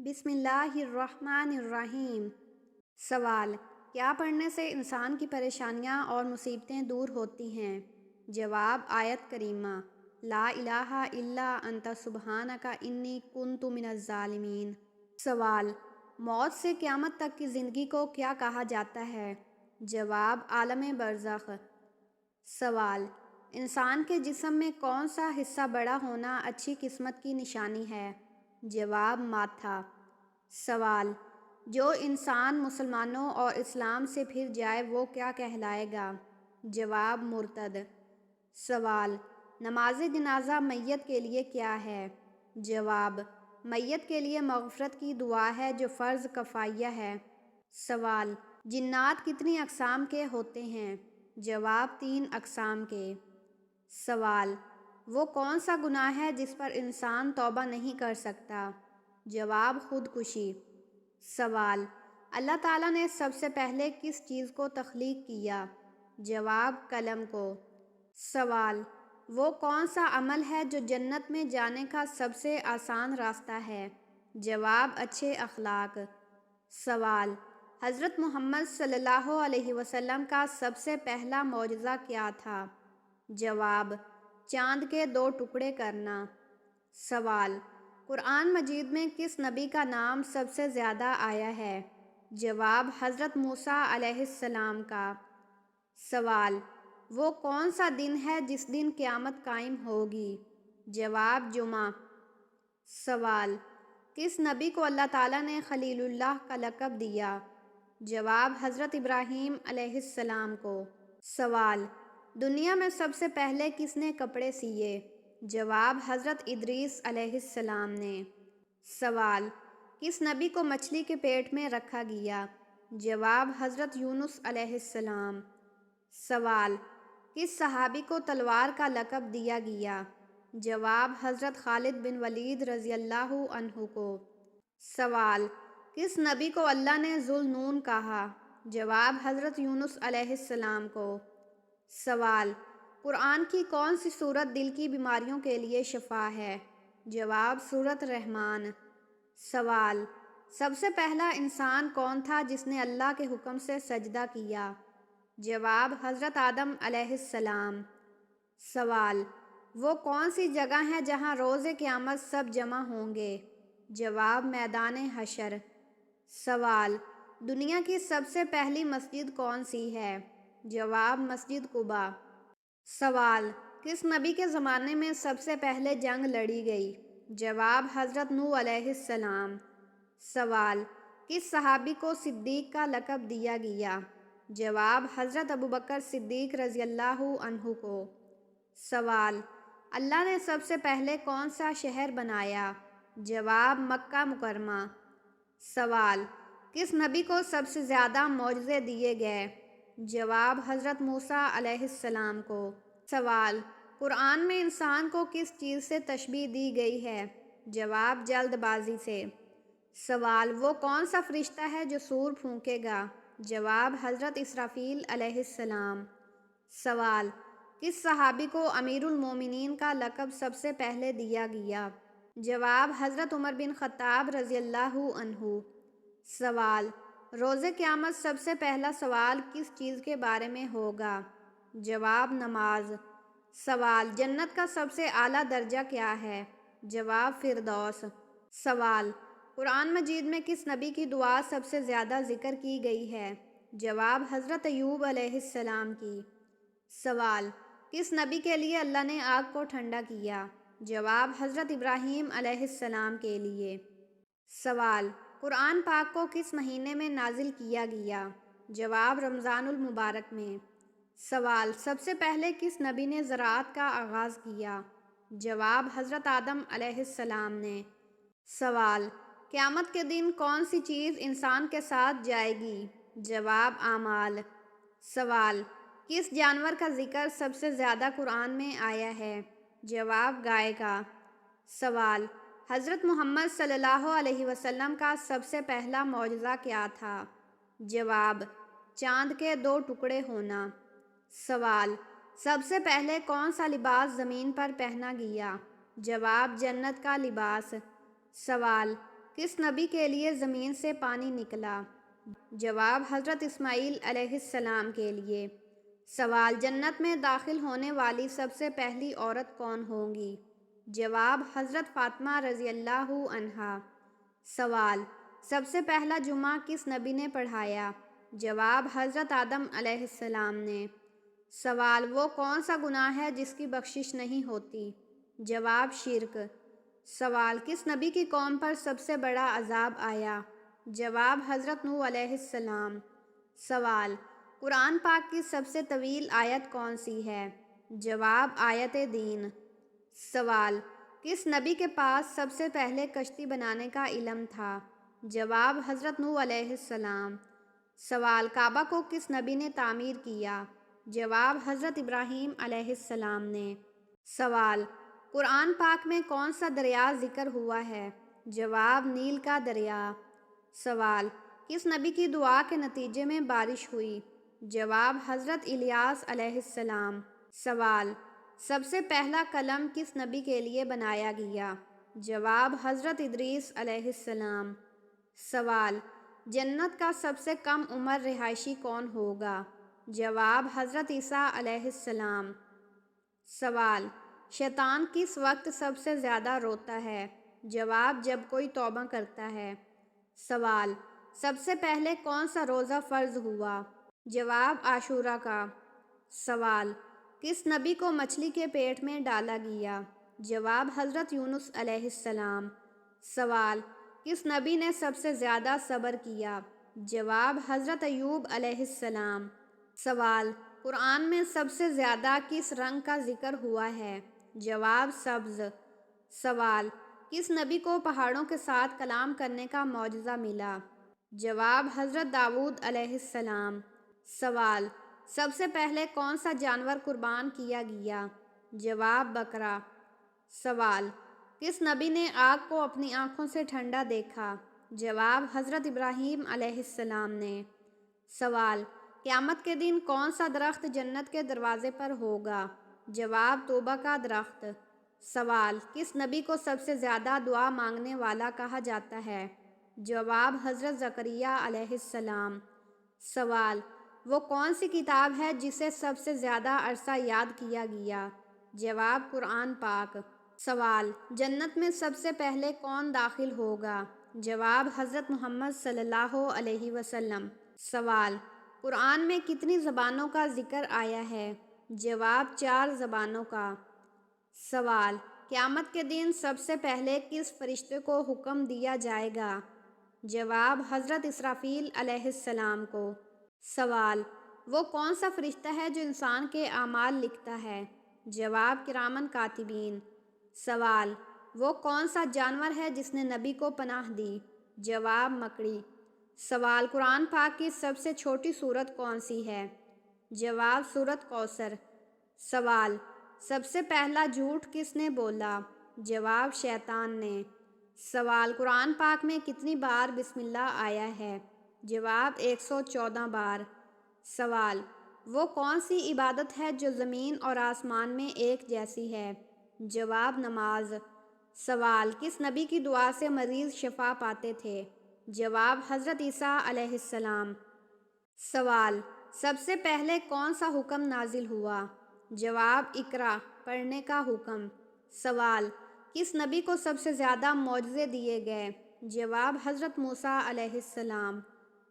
بسم اللہ الرحمن الرحیم۔ سوال: کیا پڑھنے سے انسان کی پریشانیاں اور مصیبتیں دور ہوتی ہیں؟ جواب: آیت کریمہ لا الہ الا انت سبحانک انی کنت من الظالمین۔ سوال: موت سے قیامت تک کی زندگی کو کیا کہا جاتا ہے؟ جواب: عالم برزخ۔ سوال: انسان کے جسم میں کون سا حصہ بڑا ہونا اچھی قسمت کی نشانی ہے؟ جواب: ماتھا۔ سوال: جو انسان مسلمانوں اور اسلام سے پھر جائے وہ کیا کہلائے گا؟ جواب: مرتد۔ سوال: نماز جنازہ میت کے لیے کیا ہے؟ جواب: میت کے لیے مغفرت کی دعا ہے جو فرض کفائیہ ہے۔ سوال: جنات کتنی اقسام کے ہوتے ہیں؟ جواب: 3 اقسام کے۔ سوال: وہ کون سا گناہ ہے جس پر انسان توبہ نہیں کر سکتا؟ جواب: خودکشی۔ سوال: اللہ تعالیٰ نے سب سے پہلے کس چیز کو تخلیق کیا؟ جواب: قلم کو۔ سوال: وہ کون سا عمل ہے جو جنت میں جانے کا سب سے آسان راستہ ہے؟ جواب: اچھے اخلاق۔ سوال: حضرت محمد صلی اللہ علیہ وسلم کا سب سے پہلا معجزہ کیا تھا؟ جواب: چاند کے 2 ٹکڑے کرنا۔ سوال: قرآن مجید میں کس نبی کا نام سب سے زیادہ آیا ہے؟ جواب: حضرت موسیٰ علیہ السلام کا۔ سوال: وہ کون سا دن ہے جس دن قیامت قائم ہوگی؟ جواب: جمعہ۔ سوال: کس نبی کو اللہ تعالیٰ نے خلیل اللہ کا لقب دیا؟ جواب: حضرت ابراہیم علیہ السلام کو۔ سوال: دنیا میں سب سے پہلے کس نے کپڑے سیے؟ جواب: حضرت ادریس علیہ السلام نے۔ سوال: کس نبی کو مچھلی کے پیٹ میں رکھا گیا؟ جواب: حضرت یونس علیہ السلام۔ سوال: کس صحابی کو تلوار کا لقب دیا گیا؟ جواب: حضرت خالد بن ولید رضی اللہ عنہ کو۔ سوال: کس نبی کو اللہ نے ذو النون کہا؟ جواب: حضرت یونس علیہ السلام کو۔ سوال: قرآن کی کون سی سورت دل کی بیماریوں کے لیے شفا ہے؟ جواب: سورۃ الرحمن۔ سوال: سب سے پہلا انسان کون تھا جس نے اللہ کے حکم سے سجدہ کیا؟ جواب: حضرت آدم علیہ السلام۔ سوال: وہ کون سی جگہ ہے جہاں روز قیامت سب جمع ہوں گے؟ جواب: میدان حشر۔ سوال: دنیا کی سب سے پہلی مسجد کون سی ہے؟ جواب: مسجد قباء۔ سوال: کس نبی کے زمانے میں سب سے پہلے جنگ لڑی گئی؟ جواب: حضرت نوح علیہ السلام۔ سوال: کس صحابی کو صدیق کا لقب دیا گیا؟ جواب: حضرت ابوبکر صدیق رضی اللہ عنہ کو۔ سوال: اللہ نے سب سے پہلے کون سا شہر بنایا؟ جواب: مکہ مکرمہ۔ سوال: کس نبی کو سب سے زیادہ معجزے دیے گئے؟ جواب: حضرت موسیٰ علیہ السلام کو۔ سوال: قرآن میں انسان کو کس چیز سے تشبیہ دی گئی ہے؟ جواب: جلد بازی سے۔ سوال: وہ کون سا فرشتہ ہے جو سور پھونکے گا؟ جواب: حضرت اسرافیل علیہ السلام۔ سوال: کس صحابی کو امیر المومنین کا لقب سب سے پہلے دیا گیا؟ جواب: حضرت عمر بن خطاب رضی اللہ عنہ۔ سوال: روز قیامت سب سے پہلا سوال کس چیز کے بارے میں ہوگا؟ جواب: نماز۔ سوال: جنت کا سب سے اعلیٰ درجہ کیا ہے؟ جواب: فردوس۔ سوال: قرآن مجید میں کس نبی کی دعا سب سے زیادہ ذکر کی گئی ہے؟ جواب: حضرت ایوب علیہ السلام کی۔ سوال: کس نبی کے لیے اللہ نے آگ کو ٹھنڈا کیا؟ جواب: حضرت ابراہیم علیہ السلام کے لیے۔ سوال: قرآن پاک کو کس مہینے میں نازل کیا گیا؟ جواب: رمضان المبارک میں۔ سوال: سب سے پہلے کس نبی نے زراعت کا آغاز کیا؟ جواب: حضرت آدم علیہ السلام نے۔ سوال: قیامت کے دن کون سی چیز انسان کے ساتھ جائے گی؟ جواب: اعمال۔ سوال: کس جانور کا ذکر سب سے زیادہ قرآن میں آیا ہے؟ جواب: گائے کا۔ سوال: حضرت محمد صلی اللہ علیہ وسلم کا سب سے پہلا معجزہ کیا تھا؟ جواب: چاند کے 2 ٹکڑے ہونا۔ سوال: سب سے پہلے کون سا لباس زمین پر پہنا گیا؟ جواب: جنت کا لباس۔ سوال: کس نبی کے لیے زمین سے پانی نکلا؟ جواب حضرت اسماعیل علیہ السلام کے لیے۔ سوال جنت میں داخل ہونے والی سب سے پہلی عورت کون ہوگی؟ جواب حضرت فاطمہ رضی اللہ عنہا۔ سوال سب سے پہلا جمعہ کس نبی نے پڑھایا؟ جواب حضرت آدم علیہ السلام نے۔ سوال وہ کون سا گناہ ہے جس کی بخشش نہیں ہوتی؟ جواب شرک۔ سوال کس نبی کی قوم پر سب سے بڑا عذاب آیا؟ جواب حضرت نوح علیہ السلام۔ سوال قرآن پاک کی سب سے طویل آیت کون سی ہے؟ جواب آیت دین۔ سوال کس نبی کے پاس سب سے پہلے کشتی بنانے کا علم تھا؟ جواب حضرت نوح علیہ السلام۔ سوال کعبہ کو کس نبی نے تعمیر کیا؟ جواب حضرت ابراہیم علیہ السلام نے۔ سوال قرآن پاک میں کون سا دریا ذکر ہوا ہے؟ جواب نیل کا دریا۔ سوال کس نبی کی دعا کے نتیجے میں بارش ہوئی؟ جواب حضرت الیاس علیہ السلام۔ سوال سب سے پہلا قلم کس نبی کے لیے بنایا گیا؟ جواب حضرت ادریس علیہ السلام۔ سوال جنت کا سب سے کم عمر رہائشی کون ہوگا؟ جواب حضرت عیسیٰ علیہ السلام۔ سوال شیطان کس وقت سب سے زیادہ روتا ہے؟ جواب جب کوئی توبہ کرتا ہے۔ سوال سب سے پہلے کون سا روزہ فرض ہوا؟ جواب عاشورہ کا۔ سوال کس نبی کو مچھلی کے پیٹ میں ڈالا گیا؟ جواب حضرت یونس علیہ السلام۔ سوال کس نبی نے سب سے زیادہ صبر کیا؟ جواب حضرت ایوب علیہ السلام۔ سوال قرآن میں سب سے زیادہ کس رنگ کا ذکر ہوا ہے؟ جواب سبز۔ سوال کس نبی کو پہاڑوں کے ساتھ کلام کرنے کا معجزہ ملا؟ جواب حضرت داؤد علیہ السلام۔ سوال سب سے پہلے کون سا جانور قربان کیا گیا؟ جواب بکرا۔ سوال کس نبی نے آگ کو اپنی آنکھوں سے ٹھنڈا دیکھا؟ جواب حضرت ابراہیم علیہ السلام نے۔ سوال قیامت کے دن کون سا درخت جنت کے دروازے پر ہوگا؟ جواب توبہ کا درخت۔ سوال کس نبی کو سب سے زیادہ دعا مانگنے والا کہا جاتا ہے؟ جواب حضرت زکریا علیہ السلام۔ سوال وہ کون سی کتاب ہے جسے سب سے زیادہ عرصہ یاد کیا گیا؟ جواب قرآن پاک۔ سوال جنت میں سب سے پہلے کون داخل ہوگا؟ جواب حضرت محمد صلی اللہ علیہ وسلم۔ سوال قرآن میں کتنی زبانوں کا ذکر آیا ہے؟ جواب 4 زبانوں کا۔ سوال قیامت کے دن سب سے پہلے کس فرشتے کو حکم دیا جائے گا؟ جواب حضرت اسرافیل علیہ السلام کو۔ سوال وہ کون سا فرشتہ ہے جو انسان کے اعمال لکھتا ہے؟ جواب کرامن کاتبین۔ سوال وہ کون سا جانور ہے جس نے نبی کو پناہ دی؟ جواب مکڑی۔ سوال قرآن پاک کی سب سے چھوٹی سورت کون سی ہے؟ جواب سورت کوثر۔ سوال سب سے پہلا جھوٹ کس نے بولا؟ جواب شیطان نے۔ سوال قرآن پاک میں کتنی بار بسم اللہ آیا ہے؟ جواب 114 بار۔ سوال وہ کون سی عبادت ہے جو زمین اور آسمان میں ایک جیسی ہے؟ جواب نماز۔ سوال کس نبی کی دعا سے مریض شفا پاتے تھے؟ جواب حضرت عیسیٰ علیہ السلام۔ سوال سب سے پہلے کون سا حکم نازل ہوا؟ جواب اقرا پڑھنے کا حکم۔ سوال کس نبی کو سب سے زیادہ معجزے دیے گئے؟ جواب حضرت موسیٰ علیہ السلام۔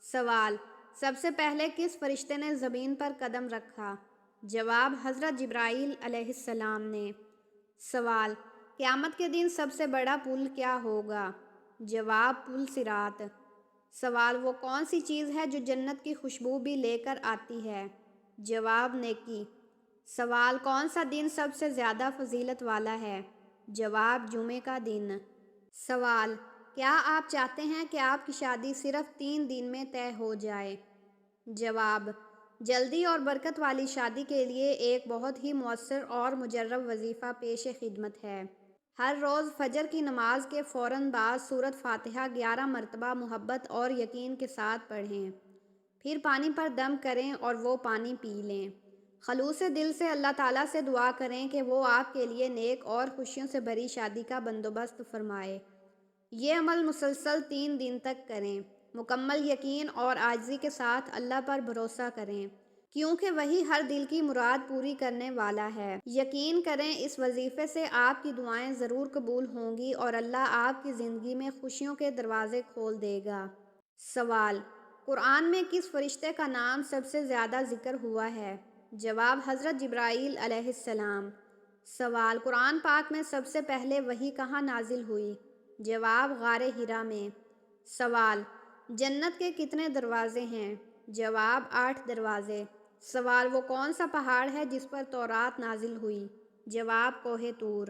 سوال سب سے پہلے کس فرشتے نے زمین پر قدم رکھا؟ جواب حضرت جبرائیل علیہ السلام نے۔ سوال قیامت کے دن سب سے بڑا پل کیا ہوگا؟ جواب پل صراط۔ سوال وہ کون سی چیز ہے جو جنت کی خوشبو بھی لے کر آتی ہے؟ جواب نیکی۔ سوال کون سا دن سب سے زیادہ فضیلت والا ہے؟ جواب جمعے کا دن۔ سوال کیا آپ چاہتے ہیں کہ آپ کی شادی صرف 3 دن میں طے ہو جائے؟ جواب جلدی اور برکت والی شادی کے لیے ایک بہت ہی مؤثر اور مجرب وظیفہ پیش خدمت ہے۔ ہر روز فجر کی نماز کے فوراً بعد سورۃ فاتحہ 11 مرتبہ محبت اور یقین کے ساتھ پڑھیں، پھر پانی پر دم کریں اور وہ پانی پی لیں۔ خلوص دل سے اللہ تعالیٰ سے دعا کریں کہ وہ آپ کے لیے نیک اور خوشیوں سے بھری شادی کا بندوبست فرمائے۔ یہ عمل مسلسل 3 دن تک کریں۔ مکمل یقین اور عاجزی کے ساتھ اللہ پر بھروسہ کریں، کیونکہ وہی ہر دل کی مراد پوری کرنے والا ہے۔ یقین کریں اس وظیفے سے آپ کی دعائیں ضرور قبول ہوں گی اور اللہ آپ کی زندگی میں خوشیوں کے دروازے کھول دے گا۔ سوال: قرآن میں کس فرشتے کا نام سب سے زیادہ ذکر ہوا ہے؟ جواب: حضرت جبرائیل علیہ السلام۔ سوال: قرآن پاک میں سب سے پہلے وحی کہاں نازل ہوئی؟ جواب: غار حرا میں۔ سوال: جنت کے کتنے دروازے ہیں؟ جواب: 8 دروازے۔ سوال: وہ کون سا پہاڑ ہے جس پر تورات نازل ہوئی؟ جواب: کوہ طور۔